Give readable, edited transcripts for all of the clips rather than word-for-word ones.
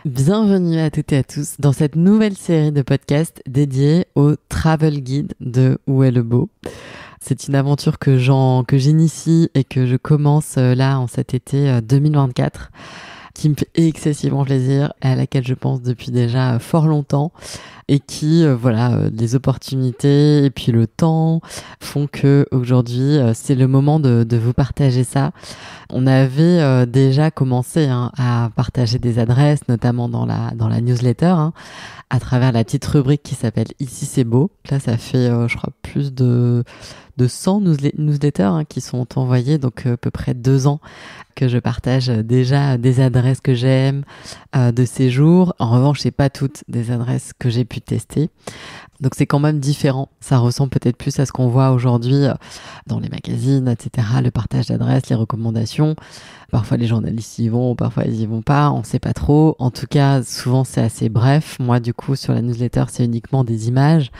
Bienvenue à toutes et à tous dans cette nouvelle série de podcasts dédiée au travel guide de Où est le beau. C'est une aventure que j'initie et que je commence là en cet été 2024, qui me fait excessivement plaisir et à laquelle je pense depuis déjà fort longtemps et qui, les opportunités et puis le temps font que aujourd'hui c'est le moment de vous partager ça. On avait déjà commencé à partager des adresses, notamment dans la newsletter, à travers la petite rubrique qui s'appelle Ici c'est beau. Là, ça fait, je crois, plus de 100 newsletters qui sont envoyés, donc à peu près 2 ans que je partage déjà des adresses que j'aime, de séjour. En revanche, c'est pas toutes des adresses que j'ai pu tester. Donc c'est quand même différent. Ça ressemble peut-être plus à ce qu'on voit aujourd'hui dans les magazines, etc. Le partage d'adresses, les recommandations. Parfois les journalistes y vont, parfois ils y vont pas. On sait pas trop. En tout cas, souvent c'est assez bref. Moi, du coup, sur la newsletter, c'est uniquement des images.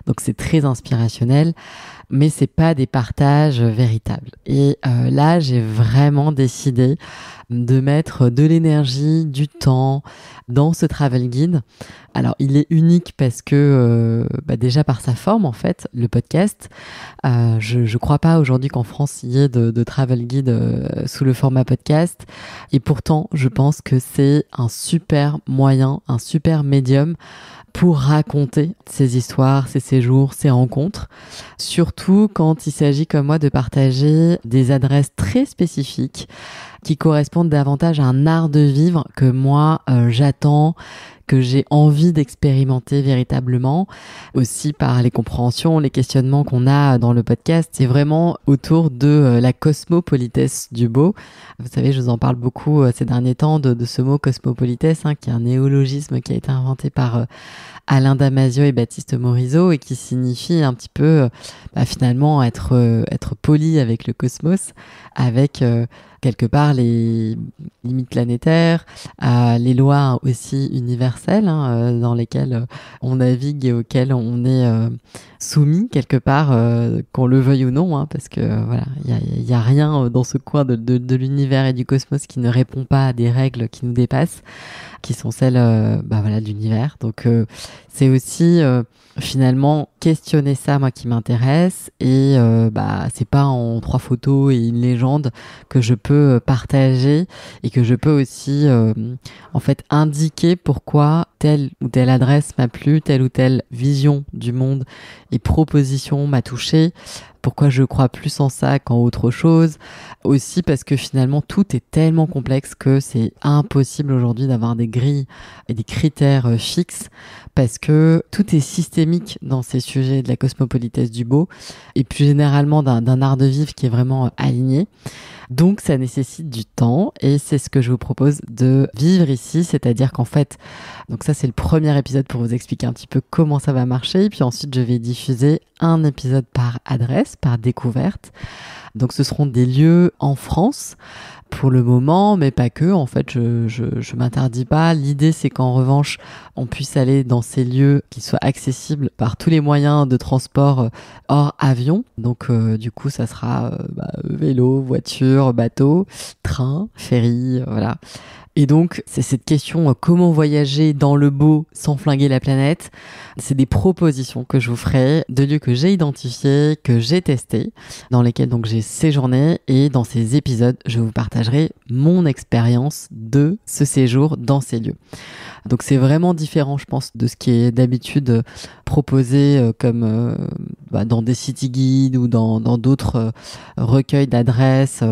Donc c'est très inspirationnel. Mais c'est pas des partages véritables. Et là, j'ai vraiment décidé de mettre de l'énergie, du temps dans ce travel guide. Alors, il est unique parce que déjà par sa forme, en fait, le podcast. Je crois pas aujourd'hui qu'en France il y ait de travel guide sous le format podcast. Et pourtant, je pense que c'est un super moyen, un super médium pour raconter ces histoires, ces séjours, ces rencontres. Surtout quand il s'agit comme moi de partager des adresses très spécifiques qui correspondent davantage à un art de vivre que moi j'attends, que j'ai envie d'expérimenter véritablement, aussi par les compréhensions, les questionnements qu'on a dans le podcast. C'est vraiment autour de la cosmopolitesse du beau. Vous savez, je vous en parle beaucoup ces derniers temps de ce mot cosmopolitesse, qui est un néologisme qui a été inventé par Alain Damasio et Baptiste Morisot et qui signifie un petit peu finalement être poli avec le cosmos, avec quelque part les limites planétaires, les lois aussi universelles dans lesquelles on navigue et auxquelles on est soumis quelque part, qu'on le veuille ou non, parce que voilà, il y a rien dans ce coin de l'univers et du cosmos qui ne répond pas à des règles qui nous dépassent, qui sont celles de l'univers. Donc c'est aussi finalement questionner ça, moi, qui m'intéresse, et c'est pas en 3 photos et une légende que je peux partager et que je peux aussi en fait indiquer pourquoi telle ou telle adresse m'a plu, telle ou telle vision du monde et proposition m'a touché, pourquoi je crois plus en ça qu'en autre chose. Aussi parce que finalement tout est tellement complexe que c'est impossible aujourd'hui d'avoir des grilles et des critères fixes, parce que tout est systémique dans ces sujets de la cosmopolitesse du beau et plus généralement d'un art de vivre qui est vraiment aligné. Donc ça nécessite du temps et c'est ce que je vous propose de vivre ici, c'est-à-dire qu'en fait, donc ça c'est le premier épisode pour vous expliquer un petit peu comment ça va marcher, et puis ensuite je vais diffuser un épisode par adresse, par découverte. Donc ce seront des lieux en France pour le moment, mais pas que. En fait, je m'interdis pas. L'idée, c'est qu'en revanche, on puisse aller dans ces lieux qui soient accessibles par tous les moyens de transport hors avion. Donc du coup, ça sera vélo, voiture, bateau, train, ferry, voilà. Et donc, c'est cette question, comment voyager dans le beau sans flinguer la planète. C'est des propositions que je vous ferai, de lieux que j'ai identifiés, que j'ai testés, dans lesquels donc j'ai séjourné, et dans ces épisodes, je vous partagerai mon expérience de ce séjour dans ces lieux. Donc c'est vraiment différent, je pense, de ce qui est d'habitude proposé comme dans des city guides ou dans d'autres recueils d'adresses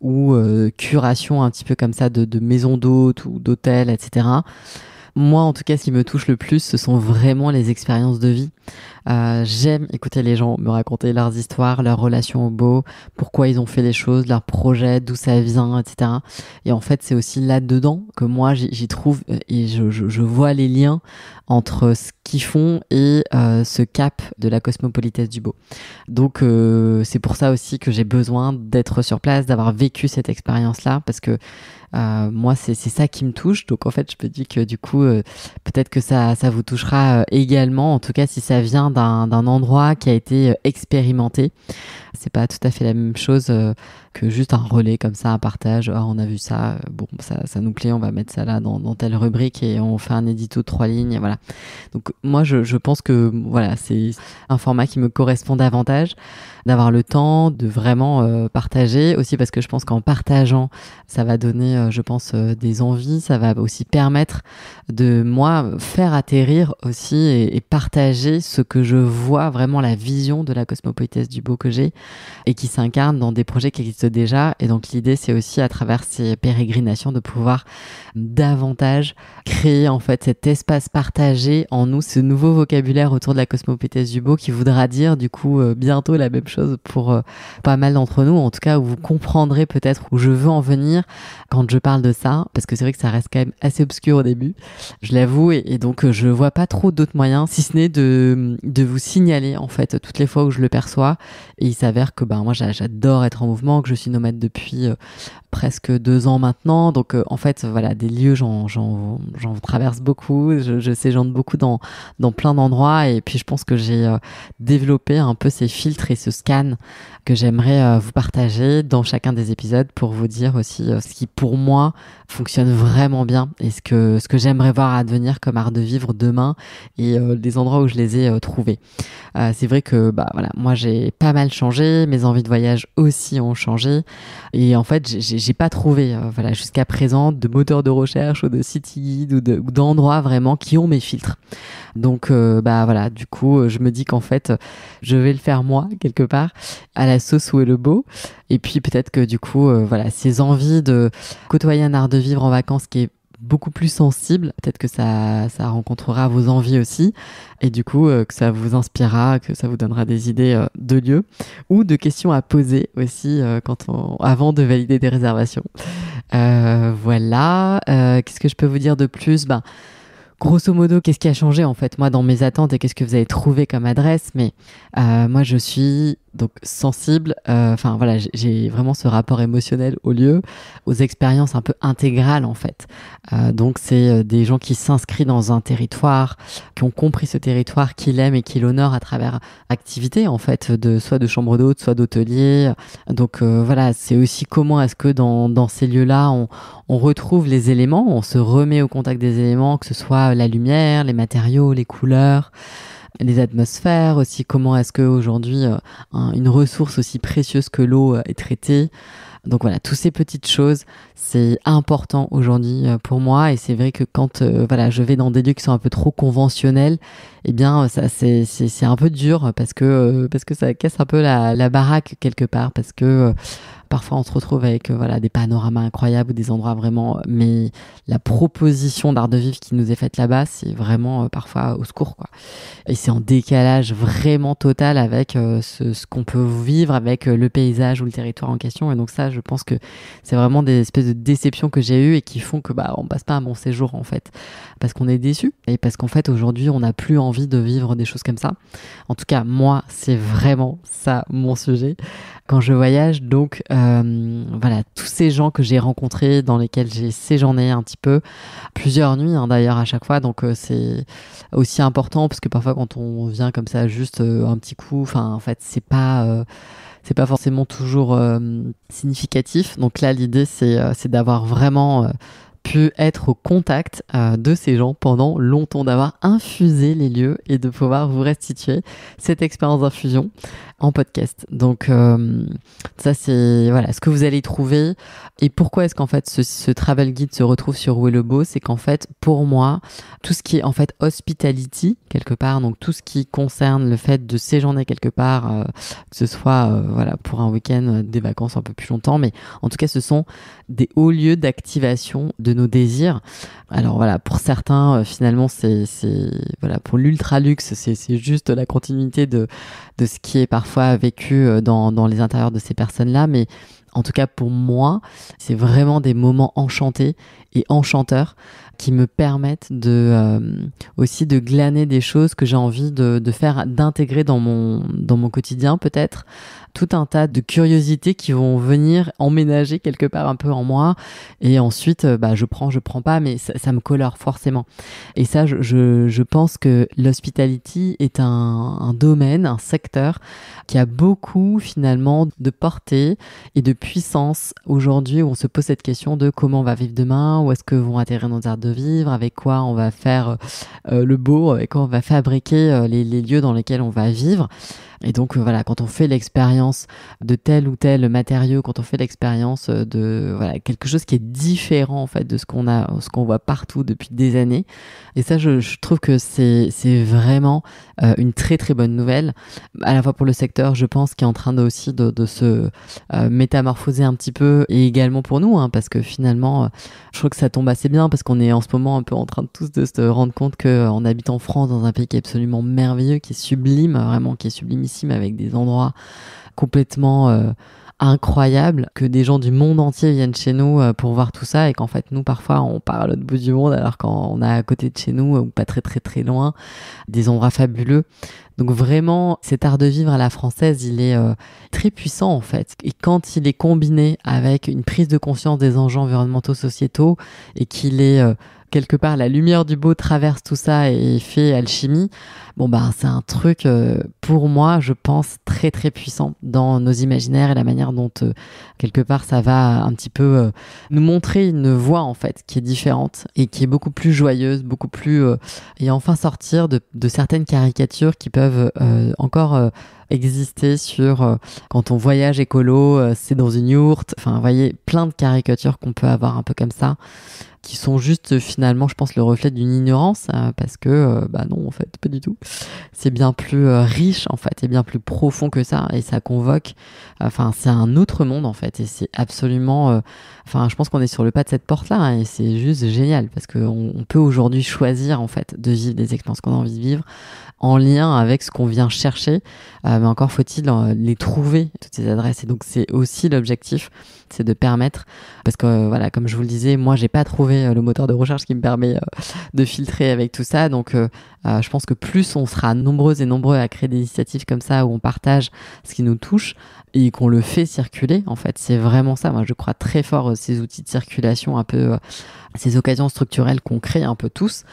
ou curation un petit peu comme ça de maisons d'hôtes ou d'hôtels, etc. Moi, en tout cas, ce qui me touche le plus, ce sont vraiment les expériences de vie. J'aime écouter les gens me raconter leurs histoires, leurs relations au beau, pourquoi ils ont fait les choses, leurs projets, d'où ça vient, etc. Et en fait, c'est aussi là-dedans que moi, j'y trouve et je vois les liens entre ce qu'ils font et ce cap de la cosmopolitesse du beau. Donc, c'est pour ça aussi que j'ai besoin d'être sur place, d'avoir vécu cette expérience-là, parce que Moi, c'est ça qui me touche. Donc en fait, je me dis que du coup, peut-être que ça vous touchera également. En tout cas, si ça vient d'un endroit qui a été expérimenté. C'est pas tout à fait la même chose que juste un relais comme ça, un partage. Ah, on a vu ça, bon, ça nous plaît, on va mettre ça là dans telle rubrique et on fait un édito de 3 lignes, voilà. Donc moi, je pense que voilà, c'est un format qui me correspond davantage, d'avoir le temps de vraiment partager, aussi parce que je pense qu'en partageant, ça va donner, je pense, des envies, ça va aussi permettre de moi faire atterrir aussi et partager ce que je vois, vraiment la vision de la cosmopolitesse du beau que j'ai et qui s'incarne dans des projets qui existent déjà. Et donc l'idée, c'est aussi à travers ces pérégrinations de pouvoir davantage créer en fait cet espace partagé en nous, ce nouveau vocabulaire autour de la cosmopolitesse du beau qui voudra dire du coup bientôt la même chose pour pas mal d'entre nous, en tout cas où vous comprendrez peut-être où je veux en venir quand je parle de ça, parce que c'est vrai que ça reste quand même assez obscur au début, je l'avoue, et donc je vois pas trop d'autres moyens si ce n'est de vous signaler en fait toutes les fois où je le perçois. Et il s'avère que moi j'adore être en mouvement, que je suis nomade depuis presque 2 ans maintenant. Donc en fait voilà, des lieux j'en traverse beaucoup, je séjourne beaucoup dans plein d'endroits, et puis je pense que j'ai développé un peu ces filtres et ce scan que j'aimerais vous partager dans chacun des épisodes pour vous dire aussi ce qui pour moi fonctionne vraiment bien et ce que j'aimerais voir advenir comme art de vivre demain et les endroits où je les ai trouvés. C'est vrai que voilà, moi j'ai pas mal changé, mes envies de voyage aussi ont changé, et en fait j'ai pas trouvé voilà jusqu'à présent de moteur de recherche ou de city guide ou d'endroits vraiment qui ont mes filtres. Donc voilà, du coup je me dis qu'en fait je vais le faire moi quelque part à la sauce Où est le beau, et puis peut-être que du coup voilà, ces envies de côtoyer un art de vivre en vacances qui est beaucoup plus sensible, peut-être que ça rencontrera vos envies aussi, et du coup que ça vous inspirera, que ça vous donnera des idées de lieux ou de questions à poser aussi avant de valider des réservations. Voilà, qu'est-ce que je peux vous dire de plus? Grosso modo, qu'est-ce qui a changé en fait moi dans mes attentes et qu'est-ce que vous avez trouvé comme adresse? Mais moi je suis donc sensible, enfin voilà, j'ai vraiment ce rapport émotionnel au lieu, aux expériences un peu intégrales en fait. Donc c'est des gens qui s'inscrivent dans un territoire, qui ont compris ce territoire, qui l'aiment et qui l'honorent à travers activités en fait, soit de chambre d'hôte, soit d'hôtelier. Donc voilà, c'est aussi comment est-ce que dans ces lieux-là on retrouve les éléments, on se remet au contact des éléments, que ce soit la lumière, les matériaux, les couleurs, les atmosphères aussi, comment est-ce qu'aujourd'hui une ressource aussi précieuse que l'eau est traitée. Donc voilà, toutes ces petites choses, c'est important aujourd'hui pour moi, et c'est vrai que quand voilà, je vais dans des lieux qui sont un peu trop conventionnels, eh bien ça c'est un peu dur parce que ça casse un peu la baraque quelque part, parce que parfois on se retrouve avec voilà, des panoramas incroyables ou des endroits vraiment, mais la proposition d'art de vivre qui nous est faite là-bas, c'est vraiment parfois au secours quoi. Et c'est en décalage vraiment total avec ce qu'on peut vivre avec le paysage ou le territoire en question. Et donc ça, je pense que c'est vraiment des espèces de déceptions que j'ai eues et qui font que on passe pas un bon séjour en fait, parce qu'on est déçu et parce qu'en fait aujourd'hui on n'a plus envie de vivre des choses comme ça. En tout cas moi, c'est vraiment ça mon sujet quand je voyage. Donc voilà, tous ces gens que j'ai rencontrés, dans lesquels j'ai séjourné un petit peu, plusieurs nuits d'ailleurs à chaque fois, donc c'est aussi important parce que parfois quand on vient comme ça juste un petit coup, enfin en fait c'est pas forcément toujours significatif. Donc là l'idée c'est d'avoir vraiment pu être au contact de ces gens pendant longtemps, d'avoir infusé les lieux et de pouvoir vous restituer cette expérience d'infusion en podcast. Donc ça c'est voilà ce que vous allez trouver. Et pourquoi est-ce qu'en fait ce travel guide se retrouve sur Où est le beau? C'est qu'en fait pour moi tout ce qui est en fait hospitality quelque part, donc tout ce qui concerne le fait de séjourner quelque part, que ce soit voilà pour un week-end, des vacances un peu plus longtemps, mais en tout cas ce sont des hauts lieux d'activation de nos désirs. Alors voilà, pour certains finalement c'est voilà, pour l'ultra luxe c'est juste la continuité de ce qui est parfois vécu dans les intérieurs de ces personnes-là, mais en tout cas pour moi c'est vraiment des moments enchantés et enchanteurs qui me permettent aussi de glaner des choses que j'ai envie de faire, d'intégrer dans mon quotidien peut-être, tout un tas de curiosités qui vont venir emménager quelque part un peu en moi. Et ensuite, je prends pas, mais ça me colore forcément. Et ça, je pense que l'hospitality est un domaine, un secteur qui a beaucoup finalement de portée et de puissance aujourd'hui, où on se pose cette question de comment on va vivre demain, où est-ce que vont atterrir nos arts de vivre, avec quoi on va faire le beau, avec quoi on va fabriquer les lieux dans lesquels on va vivre. Et donc voilà, quand on fait l'expérience de tel ou tel matériau, quand on fait l'expérience de quelque chose qui est différent en fait de ce qu'on voit partout depuis des années. Et ça, je trouve que c'est vraiment une très très bonne nouvelle, à la fois pour le secteur, je pense, qui est en train de se métamorphoser un petit peu, et également pour nous, hein, parce que finalement, je trouve que ça tombe assez bien, parce qu'on est en ce moment un peu en train de se rendre compte qu'on habite en France, dans un pays qui est absolument merveilleux, qui est sublime, vraiment, qui est sublimissime, avec des endroits complètement incroyables, que des gens du monde entier viennent chez nous pour voir tout ça, et qu'en fait nous parfois on part à l'autre bout du monde alors qu'on a à côté de chez nous, ou pas très très très loin, des endroits fabuleux. Donc vraiment, cet art de vivre à la française, il est très puissant en fait. Et quand il est combiné avec une prise de conscience des enjeux environnementaux, sociétaux, et qu'il est quelque part, la lumière du beau traverse tout ça et fait alchimie, c'est un truc, pour moi, je pense, très très puissant dans nos imaginaires, et la manière dont, quelque part, ça va un petit peu nous montrer une voie, en fait, qui est différente et qui est beaucoup plus joyeuse, beaucoup plus... et enfin sortir de certaines caricatures qui peuvent encore... exister sur quand on voyage écolo, c'est dans une yourte. Enfin, vous voyez, plein de caricatures qu'on peut avoir un peu comme ça, qui sont juste finalement, je pense, le reflet d'une ignorance, parce que, non, en fait, pas du tout. C'est bien plus riche, en fait, et bien plus profond que ça, et ça convoque, c'est un autre monde, en fait, et c'est absolument, je pense qu'on est sur le pas de cette porte-là, hein, et c'est juste génial, parce qu'on peut aujourd'hui choisir, en fait, de vivre des expériences qu'on a envie de vivre, en lien avec ce qu'on vient chercher, mais encore faut-il les trouver, toutes ces adresses. Et donc c'est aussi l'objectif, c'est de permettre, parce que comme je vous le disais, moi j'ai pas trouvé le moteur de recherche qui me permet de filtrer avec tout ça, donc je pense que plus on sera nombreuses et nombreux à créer des initiatives comme ça, où on partage ce qui nous touche et qu'on le fait circuler, en fait, c'est vraiment ça. Moi je crois très fort ces outils de circulation, un peu ces occasions structurelles qu'on crée un peu tous.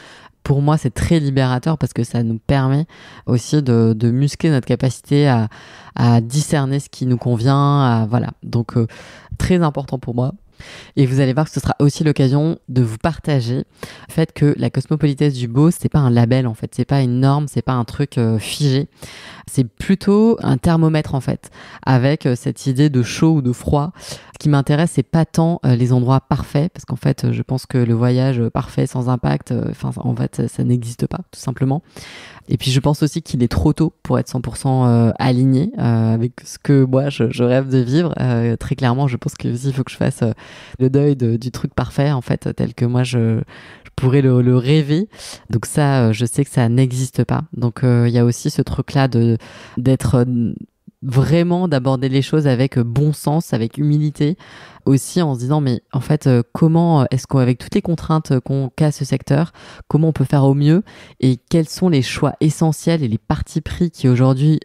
Pour moi, c'est très libérateur, parce que ça nous permet aussi de muscler notre capacité à discerner ce qui nous convient. Donc, très important pour moi. Et vous allez voir que ce sera aussi l'occasion de vous partager le fait que la cosmopolitesse du beau, c'est pas un label, en fait. C'est pas une norme, c'est pas un truc figé. C'est plutôt un thermomètre, en fait, avec cette idée de chaud ou de froid. Ce qui m'intéresse, c'est pas tant les endroits parfaits, parce qu'en fait, je pense que le voyage parfait sans impact, en fait, ça n'existe pas, tout simplement. Et puis, je pense aussi qu'il est trop tôt pour être 100% aligné avec ce que moi, je rêve de vivre. Très clairement, je pense qu'il faut que je fasse le deuil du truc parfait, en fait, tel que moi, je pourrais le rêver. Donc ça, je sais que ça n'existe pas. Donc, il y a aussi ce truc-là d'être... vraiment d'aborder les choses avec bon sens, avec humilité, aussi en se disant mais en fait comment est-ce qu'avec toutes les contraintes qu'a ce secteur, comment on peut faire au mieux, et quels sont les choix essentiels et les partis pris qui aujourd'hui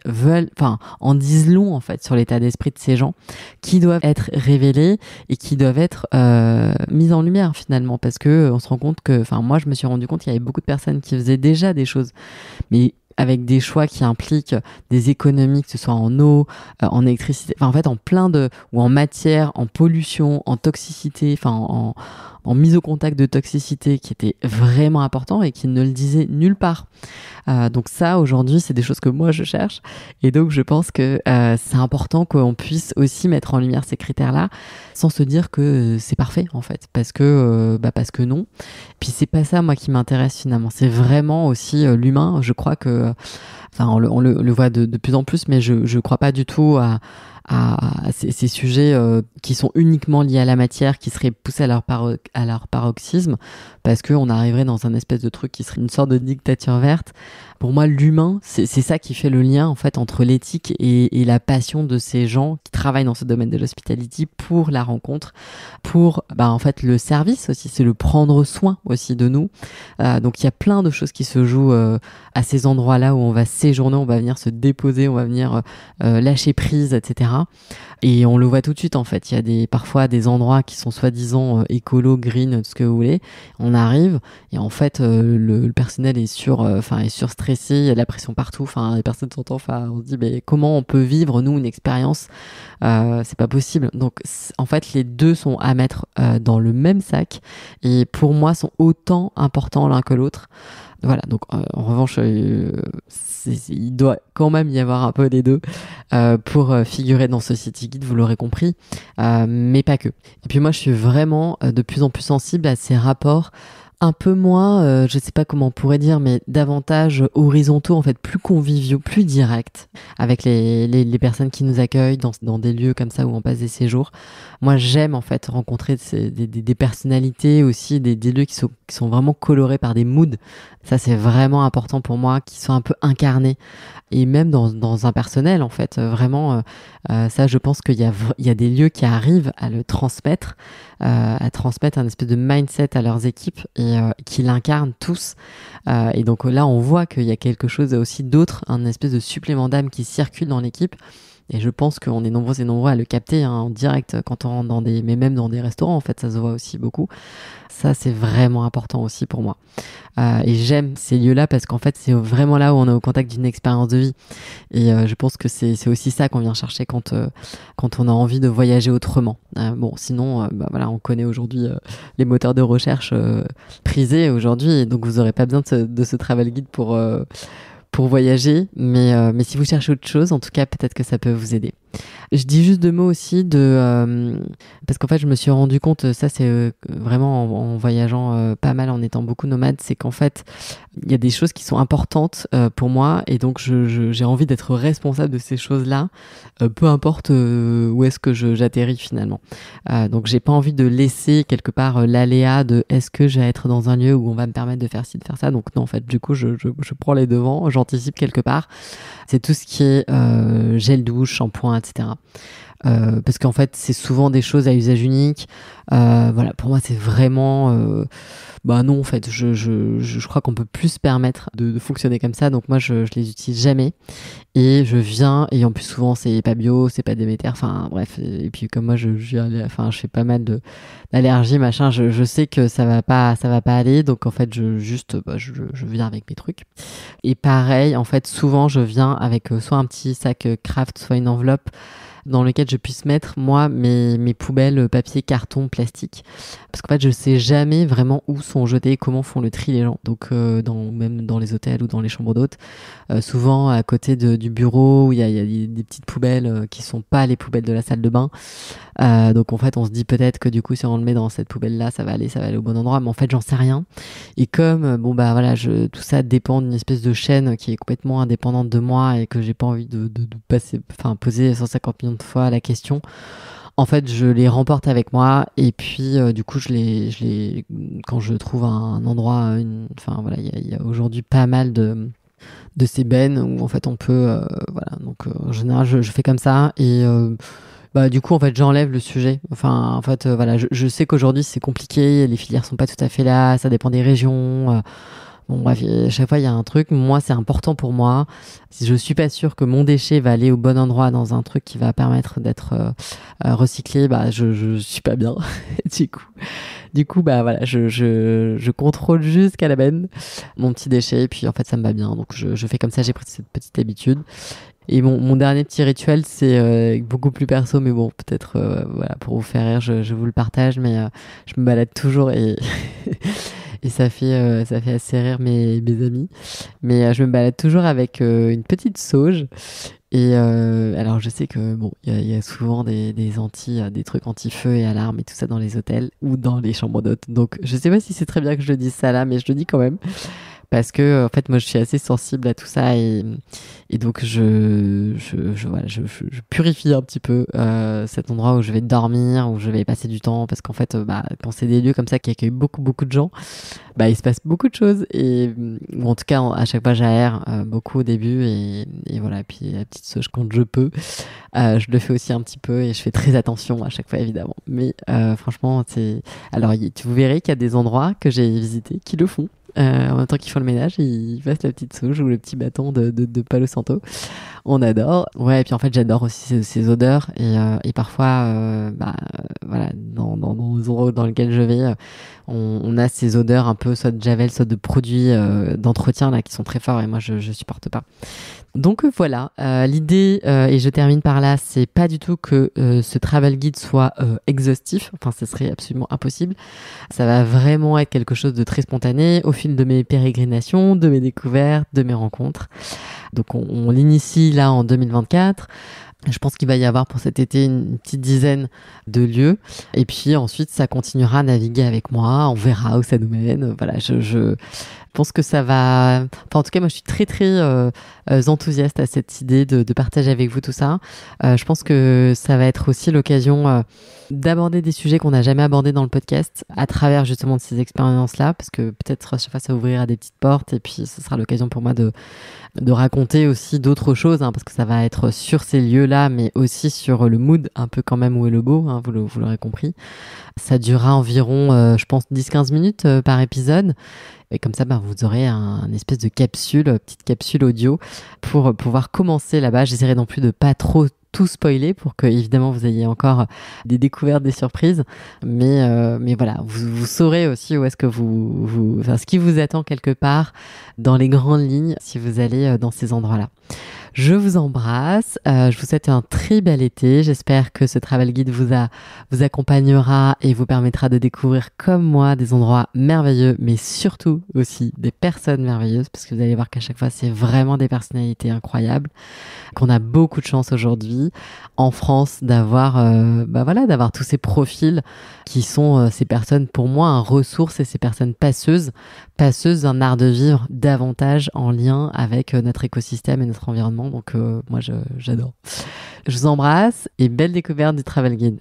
en disent long, en fait, sur l'état d'esprit de ces gens, qui doivent être révélés et qui doivent être mis en lumière finalement, parce que on se rend compte que, moi je me suis rendu compte qu'il y avait beaucoup de personnes qui faisaient déjà des choses, mais avec des choix qui impliquent des économies, que ce soit en eau, en électricité, en fait ou en matière, en pollution, en toxicité, en mise au contact de toxicité, qui était vraiment important et qui ne le disait nulle part. Donc ça, aujourd'hui, c'est des choses que moi je cherche, et donc je pense que c'est important qu'on puisse aussi mettre en lumière ces critères-là, sans se dire que c'est parfait, en fait, parce que non. Puis c'est pas ça, moi, qui m'intéresse finalement. C'est vraiment aussi l'humain. Je crois que, on le voit de plus en plus, mais je crois pas du tout à ces sujets qui sont uniquement liés à la matière, qui seraient poussés à leur paroxysme, parce qu'on arriverait dans un espèce de truc qui serait une sorte de dictature verte. Pour moi, l'humain, c'est ça qui fait le lien en fait entre l'éthique et la passion de ces gens qui travaillent dans ce domaine de l'hospitality pour la rencontre, pour en fait le service aussi, c'est le prendre soin aussi de nous. Donc il y a plein de choses qui se jouent à ces endroits-là où on va séjourner, on va venir se déposer, on va venir lâcher prise, etc. Et on le voit tout de suite en fait. Il y a parfois des endroits qui sont soi-disant écolo, green, tout ce que vous voulez. On arrive et en fait le personnel est surstressé, il y a de la pression partout. Enfin, les personnes sont on se dit mais comment on peut vivre nous une expérience c'est pas possible. Donc en fait les deux sont à mettre dans le même sac et pour moi sont autant importants l'un que l'autre. Voilà, donc en revanche, il doit quand même y avoir un peu des deux pour figurer dans ce City Guide, vous l'aurez compris, mais pas que. Et puis moi, je suis vraiment de plus en plus sensible à ces rapports un peu moins, je sais pas comment on pourrait dire, mais davantage horizontaux, en fait, plus conviviaux, plus directs, avec les personnes qui nous accueillent dans des lieux comme ça où on passe des séjours. Moi, j'aime en fait rencontrer des personnalités aussi, des lieux qui sont vraiment colorés par des moods. Ça, c'est vraiment important pour moi, qui sont un peu incarnés. Et même dans un personnel, en fait, vraiment, ça, je pense qu'il y a des lieux qui arrivent à le transmettre, à transmettre un espèce de mindset à leurs équipes et qui l'incarnent tous. Et donc là, on voit qu'il y a quelque chose aussi d'autre, un espèce de supplément d'âme qui circule dans l'équipe. Et je pense qu'on est nombreux et nombreux à le capter en direct quand on rentre mais même dans des restaurants, en fait, ça se voit aussi beaucoup. Ça, c'est vraiment important aussi pour moi. Et j'aime ces lieux-là parce qu'en fait, c'est vraiment là où on est au contact d'une expérience de vie. Et je pense que c'est aussi ça qu'on vient chercher quand on a envie de voyager autrement. Sinon, on connaît aujourd'hui les moteurs de recherche prisés aujourd'hui, et donc vous n'aurez pas besoin de ce travel guide pour voyager, mais si vous cherchez autre chose, en tout cas, peut-être que ça peut vous aider. Je dis juste deux mots aussi parce qu'en fait, je me suis rendu compte, ça c'est vraiment en voyageant pas mal, en étant beaucoup nomade, c'est qu'en fait, il y a des choses qui sont importantes pour moi, et donc j'ai envie d'être responsable de ces choses-là, peu importe où est-ce que j'atterris finalement. Donc j'ai pas envie de laisser quelque part l'aléa de est-ce que je vais être dans un lieu où on va me permettre de faire ci, de faire ça. Donc non, en fait, du coup, je prends les devants, j'anticipe quelque part. C'est tout ce qui est gel douche, shampoing, etc. Parce qu'en fait, c'est souvent des choses à usage unique. Pour moi, c'est vraiment... non, en fait, je crois qu'on peut plus se permettre de fonctionner comme ça. Donc moi, je les utilise jamais. Et je viens, et en plus souvent, c'est pas bio, c'est pas Déméter. Enfin, bref. Et puis comme moi, je fais pas mal d'allergies, machin. Je sais que ça va pas aller. Donc en fait, je viens avec mes trucs. Et pareil, en fait, souvent, je viens avec soit un petit sac craft, soit une enveloppe dans lequel je puisse mettre, moi, mes poubelles papier, carton, plastique. Parce qu'en fait, je sais jamais vraiment où sont jetés, comment font le tri les gens. Donc, même dans les hôtels ou dans les chambres d'hôtes, souvent à côté du bureau, où il y a des petites poubelles qui sont pas les poubelles de la salle de bain. Donc, en fait, on se dit peut-être que du coup, si on le met dans cette poubelle-là, ça va aller au bon endroit. Mais en fait, j'en sais rien. Et comme, tout ça dépend d'une espèce de chaîne qui est complètement indépendante de moi et que j'ai pas envie de poser 150 millions de fois la question. En fait, je les remporte avec moi et puis du coup, je les quand je trouve un endroit, il y a aujourd'hui pas mal de ces bennes où en fait on peut, Donc en général, je fais comme ça et du coup, en fait, j'enlève le sujet. Enfin, en fait, je sais qu'aujourd'hui c'est compliqué, les filières sont pas tout à fait là, ça dépend des régions. Bon bref, à chaque fois il y a un truc. Moi, c'est important pour moi. Si je suis pas sûre que mon déchet va aller au bon endroit dans un truc qui va permettre d'être recyclé, je suis pas bien. du coup, je contrôle jusqu'à la benne mon petit déchet. Et puis en fait, ça me va bien. Donc je fais comme ça. J'ai pris cette petite habitude. Et mon dernier petit rituel, c'est beaucoup plus perso, mais bon, peut-être pour vous faire rire, je vous le partage. Mais je me balade toujours et et ça fait assez rire mes amis. Mais je me balade toujours avec une petite sauge. Et alors je sais que il y a souvent des trucs anti-feu et alarmes et tout ça dans les hôtels ou dans les chambres d'hôtes. Donc je sais pas si c'est très bien que je dise ça là, mais je le dis quand même parce que en fait moi je suis assez sensible à tout ça et donc voilà, je purifie un petit peu cet endroit où je vais dormir, où je vais passer du temps, parce qu'en fait quand c'est des lieux comme ça qui accueillent beaucoup de gens, il se passe beaucoup de choses ou en tout cas à chaque fois j'aère beaucoup au début et voilà, et puis la petite sauge quand je peux, je le fais aussi un petit peu et je fais très attention à chaque fois évidemment, mais franchement alors vous verrez qu'il y a des endroits que j'ai visités qui le font en même temps qu'ils font le ménage, ils passent la petite sauge ou le petit bâton de Palo Santo. On adore. Ouais, et puis en fait, j'adore aussi ces odeurs. Et parfois, voilà, dans les endroits dans lesquels je vais, on a ces odeurs un peu soit de javel, soit de produits d'entretien là qui sont très forts et moi, je supporte pas. Donc voilà, l'idée, et je termine par là, c'est pas du tout que ce travel guide soit exhaustif, enfin ce serait absolument impossible. Ça va vraiment être quelque chose de très spontané au fil de mes pérégrinations, de mes découvertes, de mes rencontres. Donc on l'initie là en 2024. Je pense qu'il va y avoir pour cet été une petite dizaine de lieux. Et puis ensuite, ça continuera à naviguer avec moi. On verra où ça nous mène. Voilà, je pense que ça va... Enfin, en tout cas, moi, je suis très enthousiaste à cette idée de partager avec vous tout ça. Je pense que ça va être aussi l'occasion d'aborder des sujets qu'on n'a jamais abordés dans le podcast à travers justement de ces expériences-là, parce que peut-être à chaque fois, ça ouvrira des petites portes et puis ce sera l'occasion pour moi de raconter aussi d'autres choses, parce que ça va être sur ces lieux-là, mais aussi sur le mood, un peu quand même où est le beau, vous l'aurez compris. Ça durera environ, je pense, 10-15 minutes par épisode. Et comme ça, vous aurez un espèce de petite capsule audio pour pouvoir commencer là-bas. J'essaierai non plus de pas trop tout spoiler pour que évidemment vous ayez encore des découvertes, des surprises, mais voilà, vous saurez aussi où est-ce que ce qui vous attend quelque part dans les grandes lignes si vous allez dans ces endroits-là. Je vous embrasse, je vous souhaite un très bel été. J'espère que ce travel guide vous accompagnera et vous permettra de découvrir comme moi des endroits merveilleux, mais surtout aussi des personnes merveilleuses, parce que vous allez voir qu'à chaque fois c'est vraiment des personnalités incroyables, qu'on a beaucoup de chance aujourd'hui en France d'avoir d'avoir tous ces profils qui sont ces personnes pour moi un ressource et ces personnes passeuses d'un art de vivre davantage en lien avec notre écosystème et notre environnement. Donc moi j'adore. Je vous embrasse et belle découverte du Travel Guide.